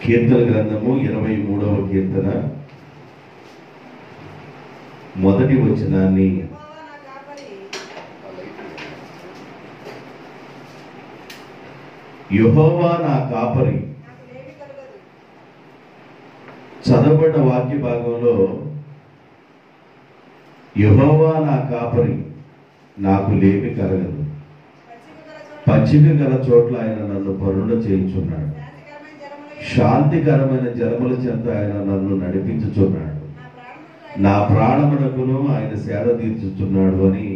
కీర్తన గ్రంథము 23వ కీర్తన మొదటి వచనాన్ని యెహోవా నా కాపరి. చదవబడ్డ వాక్య భాగంలో యెహోవా నా కాపరి, నాకు లేమి కలగదు. పచ్చిక గల చోట్ల ఆయన నన్ను పరుండ చేయించున్నాడు. శాంతికరమైన జలముల చెంత ఆయన నన్ను నడిపించుచున్నాడు. నా ప్రాణమునకును ఆయన సేద తీర్చుచున్నాడు అని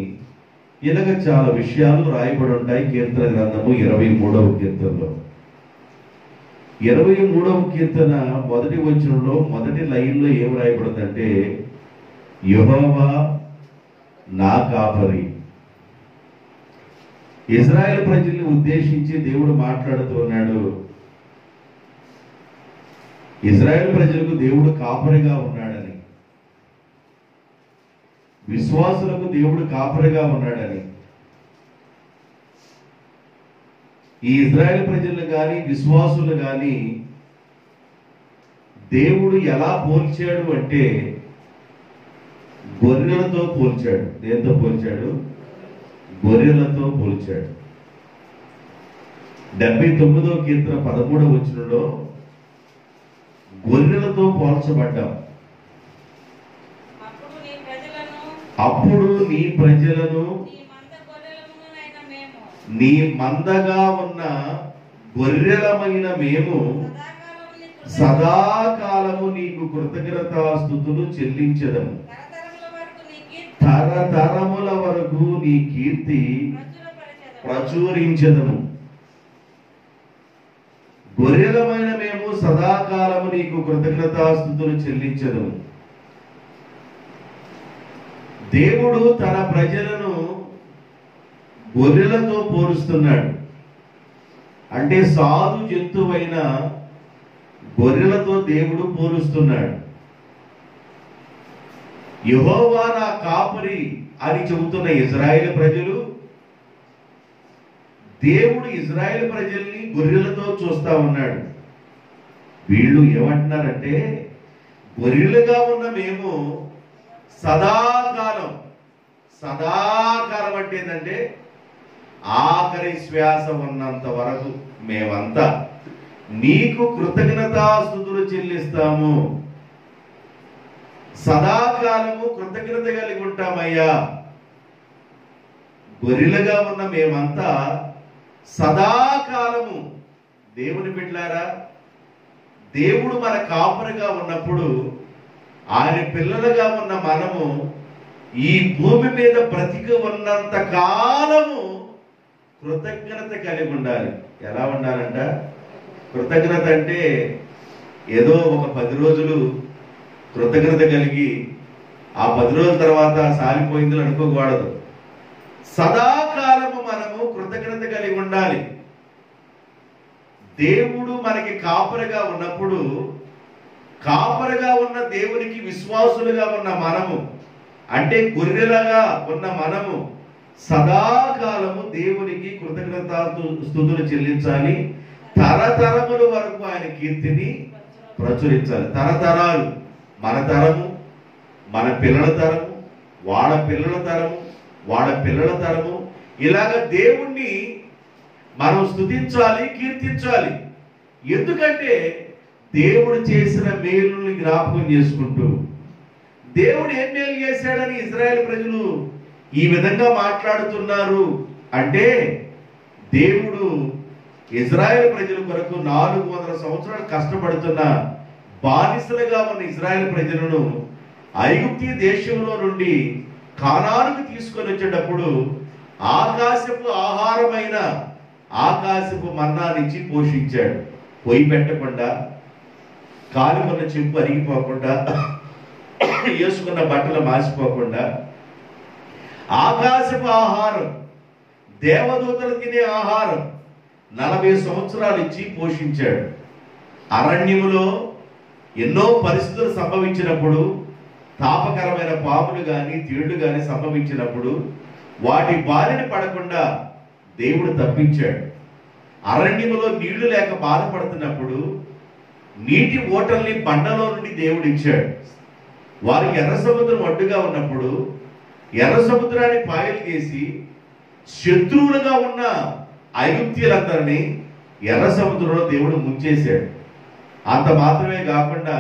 ఇలాగ చాలా విషయాలు రాయబడి ఉంటాయి కీర్తన గ్రంథము 23వ కీర్తనలో. 23వ కీర్తన మొదటి వచనంలో మొదటి లైన్లో ఏం రాయబడిందంటే, యెహోవా నా కాపరి. ఇజ్రాయెల్ ప్రజల్ని ఉద్దేశించి దేవుడు మాట్లాడుతూ ఉన్నాడు. ఇజ్రాయెల్ ప్రజలకు దేవుడు కాపరిగా ఉన్నాడని, విశ్వాసులకు దేవుడు కాపరిగా ఉన్నాడని, ఈ ఇజ్రాయెల్ ప్రజలు కానీ విశ్వాసులు కానీ దేవుడు ఎలా పోల్చాడు అంటే గొర్రెలతో పోల్చాడు. దేంతో పోల్చాడు? గొర్రెలతో పోల్చాడు. 79వ కీర్తన 13వ వచనంలో గొర్రెలతో పోల్చబడ్డాం. అప్పుడు నీ ప్రజలను నీ మందగా ఉన్న గొర్రెలమైన మేము సదాకాలము నీకు కృతజ్ఞతాస్తుతులు చెల్లించెదము. తరతరముల వరకు నీ కీర్తి ప్రచురించెదము. గొర్రెలమైన మేము సదాకాలము నీకు కృతజ్ఞతాస్తుతులు చెల్లించెదము. దేవుడు తన ప్రజలను గొర్రెలతో పోలుస్తున్నాడు. అంటే సాధు జంతువైన గొర్రెలతో దేవుడు పోలుస్తున్నాడు. యెహోవా నా కాపరి అని చెబుతున్న ఇజ్రాయేల్ ప్రజలు, దేవుడు ఇజ్రాయేల్ ప్రజల్ని గొర్రెలతో చూస్తా ఉన్నాడు. వీళ్ళు ఏమంటున్నారంటే, గొర్రెలుగా ఉన్న మేము సదాకాలం, సదాకాలం అంటే ఏంటంటే ఆఖరి శ్వాస ఉన్నంత వరకు మేమంతా నీకు కృతజ్ఞతాస్తుతులు చెల్లిస్తాము. సదాకాలము కృతజ్ఞత కలిగి ఉంటామయ్యా. గొర్రెలుగా ఉన్న మేమంతా సదాకాలము, దేవుని బిడ్డలారా, దేవుడు మన కాపరిగా ఉన్నప్పుడు ఆయన పిల్లలుగా ఉన్న మనము ఈ భూమి మీద బ్రతికి ఉన్నంత కాలము కృతజ్ఞత కలిగి ఉండాలి. ఎలా ఉండాలంట? కృతజ్ఞత అంటే ఏదో ఒక 10 రోజులు కృతజ్ఞత కలిగి ఆ 10 రోజుల తర్వాత సాలిపోయింది అనుకోకూడదు. సదాకాలము మనము కృతజ్ఞత కలిగి ఉండాలి. దేవుడు మనకి కాపరిగా ఉన్నప్పుడు, కాపరిగా ఉన్న దేవునికి విశ్వాసులుగా ఉన్న మనము, అంటే గొర్రెలుగా ఉన్న మనము సదాకాలము దేవునికి కృతజ్ఞతాస్తుతులు చెల్లించాలి. తరతరముల వరకు ఆయన కీర్తిని ప్రచురించాలి. తరతరాలు, మన తరము, మన పిల్లల తరము, వాళ్ళ పిల్లల తరము, వాళ్ళ పిల్లల తరము, ఇలాగ దేవుణ్ణి మనం స్తుతించాలి, కీర్తించాలి. ఎందుకంటే దేవుడు చేసిన మేలుని జ్ఞాపకం చేసుకుంటూ, దేవుడు ఏం మేలు చేశాడని ఇజ్రాయెల్ ప్రజలు ఈ విధంగా మాట్లాడుతున్నారు అంటే, దేవుడు ఇజ్రాయెల్ ప్రజల కొరకు 400 సంవత్సరాలు కష్టపడుతున్న బానిసలుగా ఉన్న ఇజ్రాయెల్ ప్రజలను ఐగుప్తు దేశంలో నుండి కానానుకు తీసుకొని వచ్చేటప్పుడు ఆకాశపు ఆహారమైన ఆకాశపు మన్నానిచ్చి పోషించాడు. పొయ్యి పెట్టకుండా, కాలుకున్న చెప్పు అరిగిపోకుండా, వేసుకున్న బట్టలు మాసిపోకుండా ఆకాశపు ఆహారం, దేవదూతలు తినే ఆహారం 40 సంవత్సరాలు ఇచ్చి పోషించాడు. అరణ్యములో ఎన్నో పరిస్థితులు సంభవించినప్పుడు, తాపకరమైన పాములు కానీ తేళ్లు కానీ సంభవించినప్పుడు వాటి బారిన పడకుండా దేవుడు తప్పించాడు. అరణ్యములో నీళ్లు లేక బాధపడుతున్నప్పుడు నీటి ఓటల్ని బండలో నుండి దేవుడు ఇచ్చాడు. వారికి ఎర్ర సముద్రం అడ్డుగా ఉన్నప్పుడు ఎర్ర సముద్రాన్ని పాయలు చేసి శత్రువులుగా ఉన్న ఐగుప్తీయులందరినీ ఎర్ర సముద్రంలో దేవుడు ముంచేశాడు. అంత మాత్రమే కాకుండా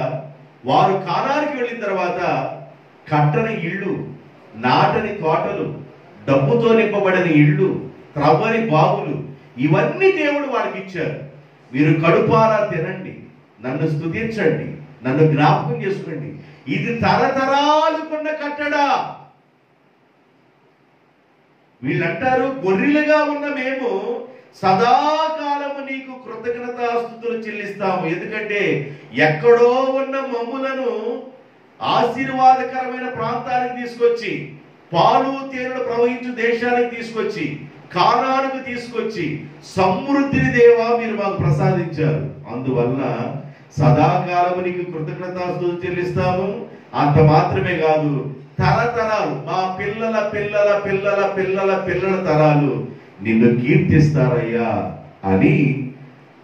వారు కానానికి వెళ్ళిన తర్వాత కట్టని ఇళ్ళు, నాటని తోటలు, డబ్బుతో నింపబడిన ఇళ్ళు, త్రవ్వని బావులు, ఇవన్నీ దేవుడు వారికి ఇచ్చారు. మీరు కడుపారా తినండి, నన్ను స్తుతించండి, నన్ను జ్ఞాపకం చేసుకోండి, ఇది తరతరాలుకున్న కట్టడా. వీళ్ళంటారు, గొర్రెలుగా ఉన్న మేము సదాకాలము నీకు కృతజ్ఞతాస్తుతులు చెల్లిస్తాము. ఎందుకంటే ఎక్కడో ఉన్న మమ్ములను ఆశీర్వాదకరమైన ప్రాంతానికి తీసుకొచ్చి, పాలు తేనెలు ప్రవహించు దేశానికి తీసుకొచ్చి, కానానుకు తీసుకొచ్చి సమృద్ధిని దేవా మీరు మాకు ప్రసాదించారు. అందువలన సదాకాలము నీకు కృతజ్ఞతాస్తుతులు చెల్లిస్తాము. అంత మాత్రమే కాదు, తరతరాలు, మా పిల్లల పిల్లల పిల్లల పిల్లల పిల్లల తరాలు నిన్ను కీర్తిస్తారయ్యా అని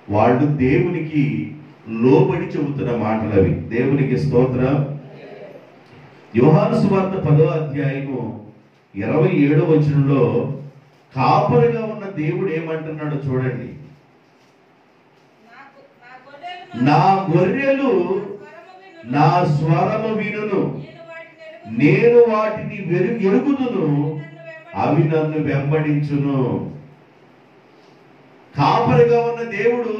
వాళ్ళు దేవునికి లోబడి చెబుతున్న మాటలు అవి. దేవునికి స్తోత్రం. యోహాను సువార్త 10వ అధ్యాయము 27వ వచనంలో కాపరిగా ఉన్న దేవుడు ఏమంటున్నాడో చూడండి. నా గొర్రెలు నా స్వరము వినును, నేను వాటిని ఎరుగుదును, అవి నన్ను వెంబడించును. కాపరిగా ఉన్న దేవుడు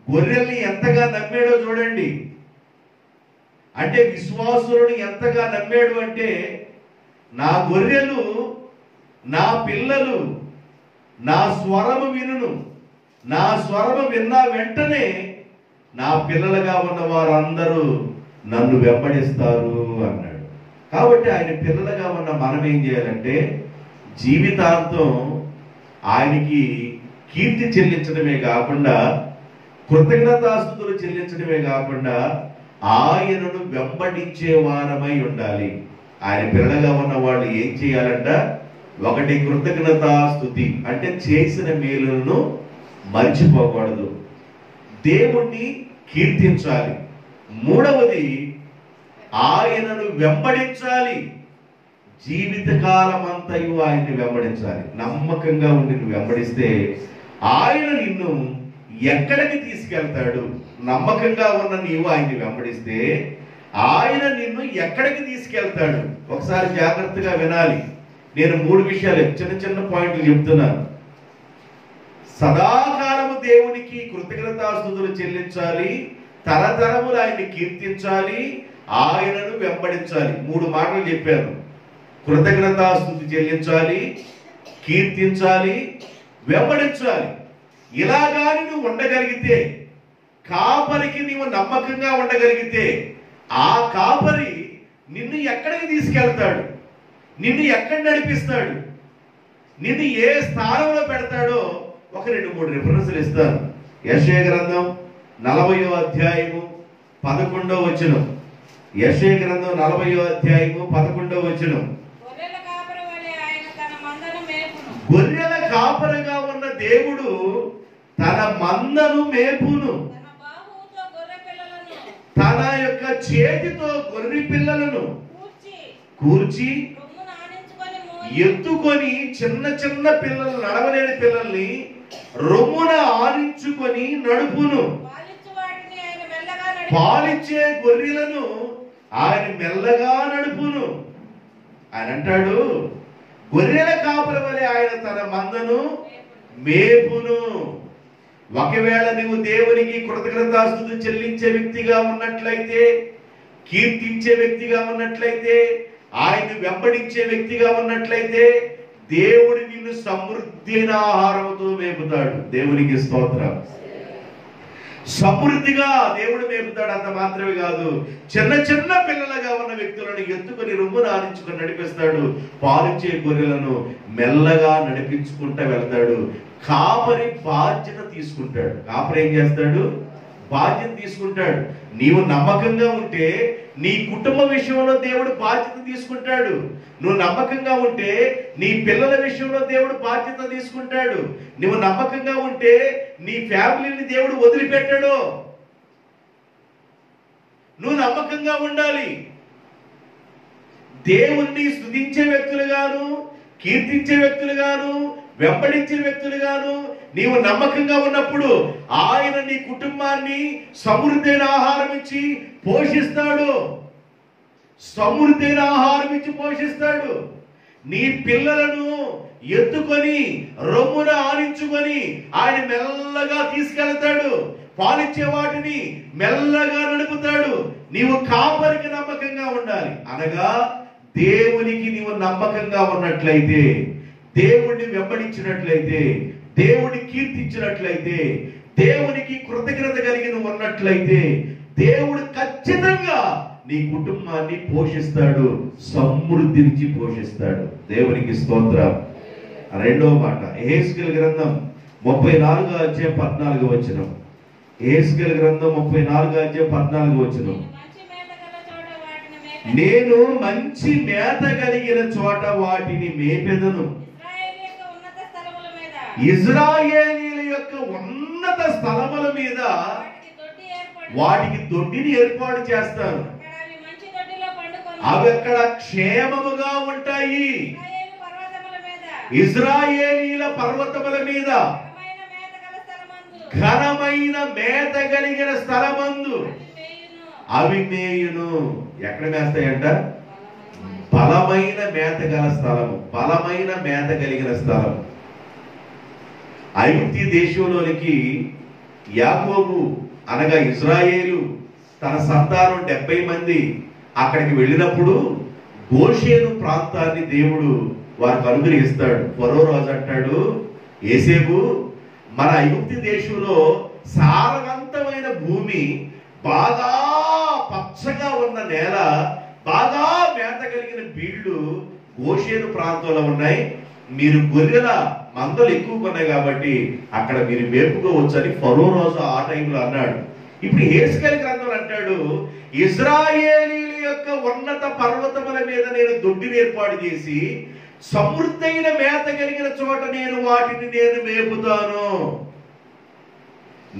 గొర్రెల్ని ఎంతగా నమ్మాడో చూడండి. అంటే విశ్వాసులను ఎంతగా నమ్మాడు అంటే, నా గొర్రెలు, నా పిల్లలు నా స్వరము వినును, నా స్వరము విన్న వెంటనే నా పిల్లలుగా ఉన్న వారందరూ నన్ను వెంబడిస్తారు అన్నాడు. కాబట్టి ఆయన పిల్లలుగా ఉన్న మనం ఏం చేయాలంటే, జీవితాంతం ఆయనకి కీర్తి చెల్లించడమే కాకుండా, కృతజ్ఞతాస్తుతులు చెల్లించడమే కాకుండా ఆయనను వెంబడించే వారమై ఉండాలి. ఆయన పిల్లలుగా ఉన్న వాళ్ళు ఏం చేయాలంట? ఒకటి, కృతజ్ఞతాస్తుతి అంటే చేసిన మేలులను మర్చిపోకూడదు, దేవుణ్ణి కీర్తించాలి. మూడవది, ఆయనను వెంబడించాలి. జీవితకాలం అంతయు ఆయన్ని వెంబడించాలి. నమ్మకంగా ఉండి నువ్వు వెంబడిస్తే ఆయన నిన్ను ఎక్కడికి తీసుకెళ్తాడు? నమ్మకంగా ఉన్న నీవు ఆయన్ని వెంబడిస్తే ఆయన నిన్ను ఎక్కడికి తీసుకెళ్తాడు? ఒకసారి జాగ్రత్తగా వినాలి. నేను 3 విషయాలు, చిన్న చిన్న పాయింట్లు చెప్తున్నాను. సదాకాలము దేవునికి కృతజ్ఞతాస్తుతులు చెల్లించాలి, తరతరములు ఆయన్ని కీర్తించాలి, ఆయనను వెంబడించాలి. 3 మాటలు చెప్పాను. కృతజ్ఞతాస్తుతి చెల్లించాలి, కీర్తించాలి, వెంబడించాలి. ఇలాగాని నువ్వు ఉండగలిగితే, కాపరికి నీవు నమ్మకంగా ఉండగలిగితే, ఆ కాపరి నిన్ను ఎక్కడికి తీసుకెళ్తాడు? నిన్ను ఎక్కడ నడిపిస్తాడు? నిన్ను ఏ స్థానంలో పెడతాడో ఒక 2-3 రిఫరెన్స్లు ఇస్తాను. యెషయా గ్రంథం 40వ అధ్యాయము 11వ వచనం. యెషయా గ్రంథం 40వ అధ్యాయము 11వ వచనం. గొర్రెల కాపరిగా ఉన్న దేవుడు తన మందను మేపును, తన యొక్క చేతితో గొర్రె పిల్లలను కూర్చి ఎత్తుకొని, చిన్న చిన్న పిల్లలు, నడవలేని పిల్లల్ని రొమ్మున ఆనించుకొని నడుపును. పాలిచ్చే గొర్రెలను ఆయన మెల్లగా నడుపును. ఆయన అంటాడు, గొర్రెల కాపరి వలె ఆయన తన మందను మేపును. ఒకవేళ నువ్వు దేవునికి కృతజ్ఞతాస్తుతి చెల్లించే వ్యక్తిగా ఉన్నట్లయితే, కీర్తించే వ్యక్తిగా ఉన్నట్లయితే, ఆయన వెంబడించే వ్యక్తిగా ఉన్నట్లయితే, దేవుడు నిన్ను సమృద్ధైన ఆహారంతో మేపుతాడు. దేవునికి స్తోత్రం. సమృద్ధిగా దేవుడు మేపుతాడు. అంత మాత్రమే కాదు, చిన్న చిన్న పిల్లలుగా ఉన్న వ్యక్తులను ఎత్తుకొని రొమ్మును ఆనించుకొని నడిపిస్తాడు. పాలిచ్చే గొర్రెలను మెల్లగా నడిపించుకుంటూ వెళ్తాడు. కాపరి బాధ్యత తీసుకుంటాడు. కాపరి ఏం చేస్తాడు? బాధ్యత తీసుకుంటాడు. నీవు నమ్మకంగా ఉంటే నీ కుటుంబ విషయంలో దేవుడు బాధ్యత తీసుకుంటాడు. నువ్వు నమ్మకంగా ఉంటే నీ పిల్లల విషయంలో దేవుడు బాధ్యత తీసుకుంటాడు. నువ్వు నమ్మకంగా ఉంటే నీ ఫ్యామిలీని దేవుడు వదిలిపెట్టాడు. నువ్వు నమ్మకంగా ఉండాలి. దేవుణ్ణి స్తుతించే వ్యక్తులుగాను, కీర్తించే వ్యక్తులుగాను, వెంబడించే వ్యక్తులుగాను నీవు నమ్మకంగా ఉన్నప్పుడు ఆయన నీ కుటుంబాన్ని సమృద్ధైన ఆహారం ఇచ్చి పోషిస్తాడు. సమృద్ధైన ఆహారం ఇచ్చి పోషిస్తాడు. నీ పిల్లలను ఎత్తుకొని రొమ్మున ఆనించుకొని ఆయన మెల్లగా తీసుకెళ్తాడు. పాలిచ్చే వాటిని మెల్లగా నడుపుతాడు. నీవు కాపరికి నమ్మకంగా ఉండాలి. అనగా దేవునికి నీవు నమ్మకంగా ఉన్నట్లయితే, దేవుణ్ణి వెంబడించినట్లయితే, దేవుని కీర్తించినట్లయితే, దేవునికి కృతజ్ఞత కలిగి నువ్వు ఉన్నట్లయితే, దేవుడు ఖచ్చితంగా నీ కుటుంబాన్ని పోషిస్తాడు, సమృద్ధినిచ్చి పోషిస్తాడు. దేవునికి స్తోత్రం. రెండవ మాట యెహెజ్కేలు గ్రంథం 34:14. యెహెజ్కేలు గ్రంథం 34:14. నేను మంచి మేత కలిగిన చోట వాటిని మేపెదను. ఇశ్రాయేలీయుల యొక్క ఉన్నత స్థలముల మీద వాటికి దొడ్డిని ఏర్పాటు చేస్తాను. అవి అక్కడ క్షేమముగా ఉంటాయి. ఇశ్రాయేలీయుల పర్వతముల మీద ఘనమైన మేత కలిగిన స్థలమందు అవి మేయును. ఎక్కడ మేస్తాయంట? బలమైన మేత గల స్థలము, బలమైన మేత కలిగిన స్థలం. ఐగుప్తు దేశంలోనికి యాకోబు అనగా ఇశ్రాయేలు తన సంతానం 70 మంది అక్కడికి వెళ్ళినప్పుడు గోషేను ప్రాంతాన్ని దేవుడు వారికి అనుగ్రహిస్తాడు. ఫరో రాజు అంటాడు, యోసేపు మన ఐగుప్తు దేశంలో సారవంతమైన భూమి, బాగా పచ్చగా ఉన్న నేల, బాగా మేత కలిగిన బీళ్లు గోషేను ప్రాంతంలో ఉన్నాయి. మీరు గొర్రెల మందలు ఎక్కువ ఉన్నాయి కాబట్టి అక్కడ మీరు మేపుకోవచ్చు అని ఫరో రాజు ఆ టైంలో అన్నాడు. ఇప్పుడు యెహెజ్కేలు గ్రంథం అంటాడు, ఇశ్రాయేలీయుల యొక్క ఉన్నత పర్వతముల మీద నేను దొడ్డిని ఏర్పాటు చేసి సమృద్ధైన మేత కలిగిన చోట వాటిని నేను మేపుతాను.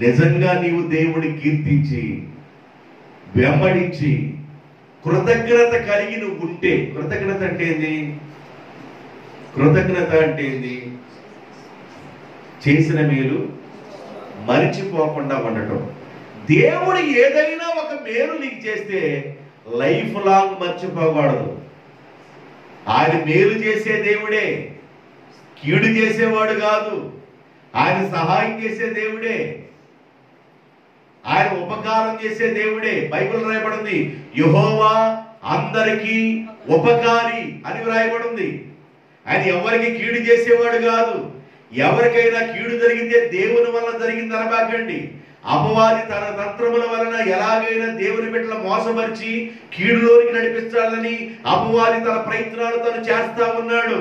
నిజంగా నీవు దేవుని కీర్తించి వెంబడించి కృతజ్ఞత కలిగి నువ్వు ఉంటే, కృతజ్ఞత అంటే ఏంది? కృతజ్ఞత అంటే ఏంది? చేసిన మేలు మరిచిపోకుండా ఉండటం. దేవుడు ఏదైనా ఒక మేలు నీకు చేస్తే లైఫ్ లాంగ్ మర్చిపోకూడదు. ఆయన మేలు చేసే దేవుడే, కీడు చేసేవాడు కాదు. ఆయన సహాయం చేసే దేవుడే, ఆయన ఉపకారం చేసే దేవుడే. బైబిల్ రాయబడింది, యెహోవా అందరికీ ఉపకారి అని రాయబడింది. ఆయన ఎవరికి కీడు చేసేవాడు కాదు. ఎవరికైనా కీడు జరిగితే దేవుని వల్ల జరిగింది అనబాకండి. అపవాది తన తంత్రముల వలన ఎలాగైనా దేవుని బిడ్డల మోసపరిచి కీడులోనికి నడిపించాలని అపవాది తన ప్రయత్నాలు తను చేస్తా ఉన్నాడు.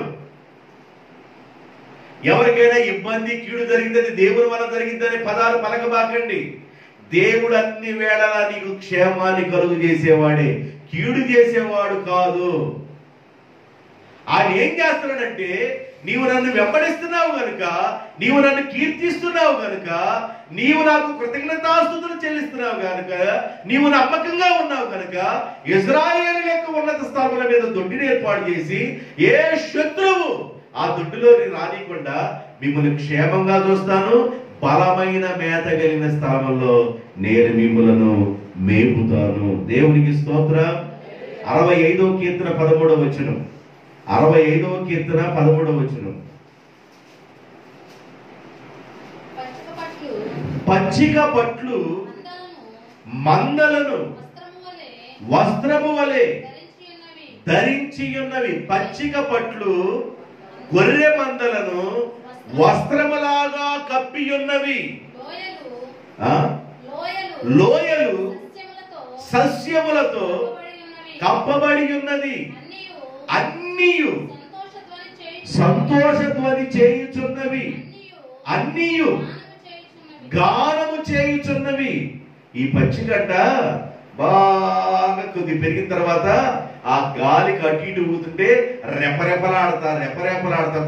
ఎవరికైనా ఇబ్బంది కీడు జరిగింది దేవుని వల్ల జరిగిందని పదాలు పలకబాకండి. దేవుడు అన్ని వేళలా నీకు క్షేమాన్ని కలుగు చేసేవాడే, కీడు చేసేవాడు కాదు. ఆయన ఏం చేస్తున్నాడంటే, నీవు నన్ను వెంబడిస్తున్నావు గనుక, నీవు నన్ను కీర్తిస్తున్నావు గనుక, నీవు నాకు కృతజ్ఞతాస్తుతులు చెల్లిస్తున్నావు గనుక, నీవు నమ్మకంగా ఉన్నావు గనుక ఇశ్రాయేలు యొక్క ఉన్నత స్థలముల మీద దొడ్డిని ఏర్పాటు చేసి ఏ శత్రువు ఆ దొడ్డిలోని రానికుండా మిమ్మల్ని క్షేమంగా చూస్తాను. బలమైన మేత కలిగిన స్థలంలో నేను మిమ్మలను మేపుతాను. దేవునికి స్తోత్రం. 65వ కీర్తన 13వ వచనం. 65వ కీర్తన 13వ వచనం. పచ్చిక పట్లు మందలను వస్త్రము వలె ధరించి ఉన్నవి. పచ్చిక పట్లు గొర్రె మందలను వస్త్రములాగా కప్పి ఉన్నవి. లోయలు సస్యములతో కప్పబడి ఉన్నది. అన్నీయు సంతోషధ్వని చేయుచున్నవి. అన్నీయు గానము చేయుచున్నవి. ఈ పచ్చిగడ్డ బాగా కొద్ది పెరిగిన తర్వాత ఆ గాలి అటు ఇటు ఊతుంటే రెపరెపలాడతా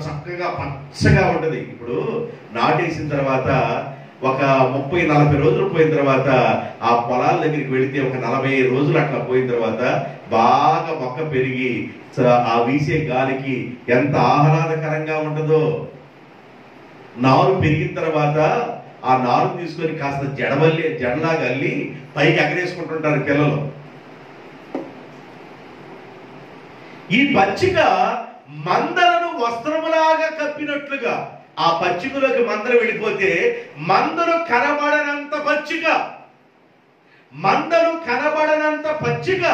చక్కగా పచ్చగా ఉంటది. ఇప్పుడు నాటేసిన తర్వాత ఒక 30-40 రోజులు పోయిన తర్వాత ఆ పొలాల దగ్గరికి వెళితే ఒక 40 రోజులు అట్లా పోయిన తర్వాత బాగా మొక్క పెరిగి ఆ వీసే గాలికి ఎంత ఆహ్లాదకరంగా ఉంటుందో. నారు పెరిగిన తర్వాత ఆ నారు తీసుకొని కాస్త జడలాగా అల్లి పైకి ఎగరేసుకుంటుంటారు పిల్లలు. ఈ పచ్చిక మందలను వస్త్రములాగా కప్పినట్లుగా ఆ పచ్చికలోకి మందలు వెళ్ళిపోతే మందలు కనబడనంత పచ్చిక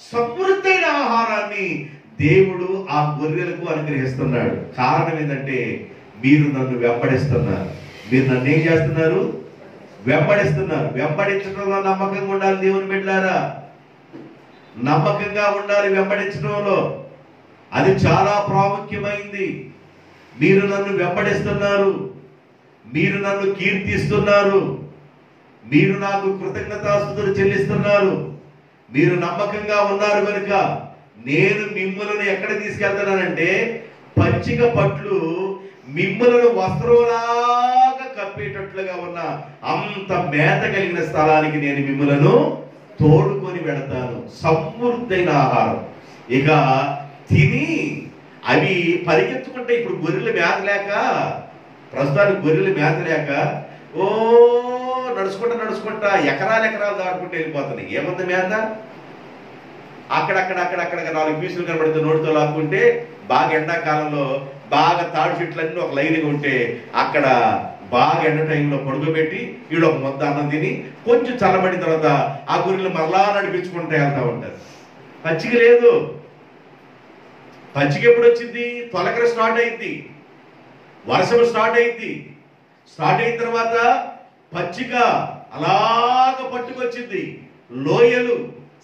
సమృద్ధైన ఆహారాన్ని దేవుడు ఆ గొర్రెలకు అనుగ్రహిస్తున్నాడు. కారణం ఏంటంటే మీరు నన్ను వెంబడిస్తున్నారు. మీరు నన్ను ఏం చేస్తున్నారు? వెంబడిస్తున్నారు. వెంబడించడంలో నమ్మకంగా ఉండాలి దేవుని బిడ్డలారా. నమ్మకంగా ఉండాలి వెంబడించడంలో. అది చాలా ప్రాముఖ్యమైంది. మీరు నన్ను వెంబడిస్తున్నారు, మీరు నన్ను కీర్తిస్తున్నారు, మీరు నాకు కృతజ్ఞతాస్తుతులు చెల్లిస్తున్నారు, మీరు నమ్మకంగా ఉన్నారు కనుక నేను మిమ్మల్ని ఎక్కడ తీసుకెళ్తున్నానంటే పచ్చిక పట్లు మిమ్మల్ని వస్త్రంలాగా కప్పేటట్లుగా ఉన్న అంత మేత కలిగిన స్థలానికి నేను మిమ్మలను తోడుకొని వెళతాను. సమృద్ధైన ఆహారం. ఇక తిని అవి పరిగెత్తుకుంటే, ఇప్పుడు గొర్రెలు మేత లేక, ప్రస్తుతానికి గొర్రెలు మేత లేక నడుచుకుంటా ఎకరాలు దాటుకుంటూ వెళ్ళిపోతున్నాయి. ఏమంత మేత? అక్కడక్కడ 4 పీసులు కనబడితే నోటితో లాక్కుంటే, బాగా ఎండాకాలంలో బాగా తాడు చెట్లన్నీ ఒక లైన్గా ఉంటే అక్కడ బాగా ఎండ టైంలో పడుకోబెట్టి వీడు ఒక ముద్ద అన్నం తిని కొంచెం చల్లబడిన తర్వాత ఆ గొర్రెలు మరలా నడిపించుకుంటూ వెళ్తూ ఉంటారు. పచ్చిక లేదు. పచ్చిక ఎప్పుడు వచ్చింది? తొలకర స్టార్ట్ అయింది, వర్షం స్టార్ట్ అయింది. స్టార్ట్ అయిన తర్వాత పచ్చిక అలాగ పట్టుకొచ్చింది. లోయలు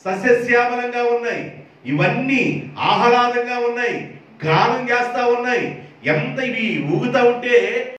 సస్యశ్యామలంగా ఉన్నాయి, ఇవన్నీ ఆహ్లాదంగా ఉన్నాయి, గానం చేస్తా ఉన్నాయి. ఎంత ఇవి ఊగుతా ఉంటే